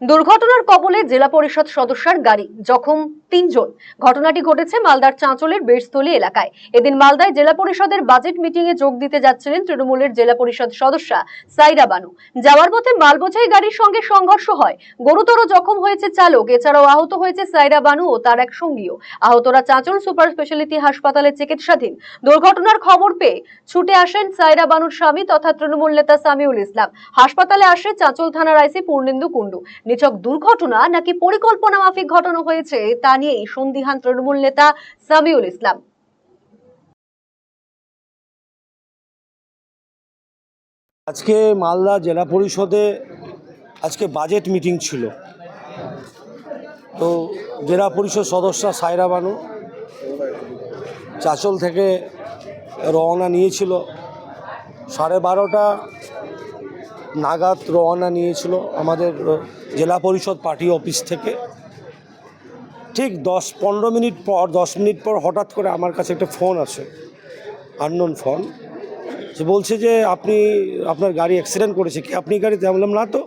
দুর্ঘটনার কবলে জেলা পরিষদ সদস্যের গাড়ি, জখম ৩ জন। ঘটনাটি ঘটেছে মালদার চাঁচলের বেশতলী এলাকায়। এদিন মালদায় জেলা পরিষদের বাজেট মিটিং এ যোগ দিতে যাচ্ছিলেন তৃণমূলের জেলা পরিষদ সদস্যা সাইরা বানু। যাওয়ার পথে মালবোঝাই গাড়ির সঙ্গে সংঘর্ষ হয়। গুরুতর জখম হয়েছে চালক, এছাড়াও আহত হয়েছে সাইরা বানু ও তার এক সঙ্গীও। আহতরা চাঁচল সুপার স্পেশালিটি হাসপাতালে চিকিৎসাধীন। দুর্ঘটনার খবর পেয়ে ছুটে আসেন সাইরা বানুর স্বামী তথা তৃণমূল নেতা সামিউল ইসলাম। হাসপাতালে আসে চাঁচল থানার আইসি পূর্ণেন্দু কুণ্ডু। নিছক দুর্ঘটনা নাকি পরিকল্পনা মাফিক ঘটনা হয়েছে তা নিয়েই সন্দিহান তৃণমূল নেতা সামিউল ইসলাম। আজকে মালদা জেলা পরিষদে আজকে বাজেট মিটিং ছিল। তো জেলা পরিষদ সদস্য সাইরা বানু চাঁচল থেকে রওনা নিয়েছিল, 12:30 নাগাদ রওনা নিয়েছিল আমাদের জেলা পরিষদ পার্টি অফিস থেকে। ঠিক 10 মিনিট পর হঠাৎ করে আমার কাছে একটা ফোন আসে, আননোন ফোন। সে বলছে যে আপনার গাড়ি অ্যাক্সিডেন্ট করেছে, কি আপনি গাড়িতে? বললাম না তো।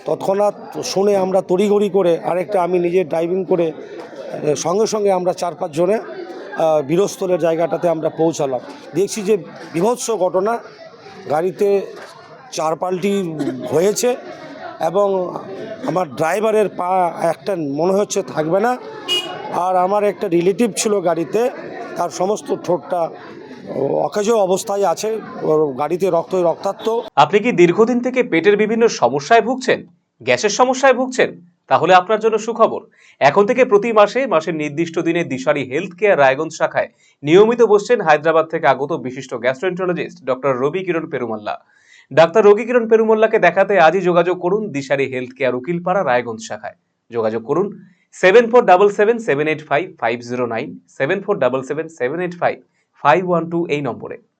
তৎক্ষণাৎ শুনে আমরা তড়িঘড়ি করে আরেকটা আমি নিজে ড্রাইভিং করে সঙ্গে সঙ্গে আমরা 4-5 জনে বীরস্থলের জায়গাটাতে আমরা পৌঁছালাম। দেখছি যে বীভৎস ঘটনা, গাড়িতে 4 পাল্টি হয়েছে এবং আমার ড্রাইভারের পা একটা মনে হচ্ছে থাকবে না। আর আমার একটা রিলেটিভ ছিল গাড়িতে, তার সমস্ত ঠোঁটটা অকেজো অবস্থায় আছে, গাড়িতে রক্তাক্ত। আপনি কি দীর্ঘদিন থেকে পেটের বিভিন্ন সমস্যায় ভুগছেন, গ্যাসের সমস্যায় ভুগছেন? তাহলে আপনার জন্য সুখবর। এখন থেকে প্রতি মাসের নির্দিষ্ট দিনে দিশারি হেলথ কেয়ার রায়গঞ্জ শাখায় নিয়মিত বসছেন হায়দ্রাবাদ থেকে আগত বিশিষ্ট গ্যাস্ট্রোএন্টারোলজিস্ট ডক্টর রবি কিরণ পেরুমাল্লা। ডাক্তার রবি কিরণ পেরুমাল্লাকে দেখাতে আজই যোগাযোগ করুন দিশারি হেলথ কেয়ার উকিলপাড়া রায়গঞ্জ শাখায়। যোগাযোগ করুন 7477785509, 7477785512 এই নম্বরে।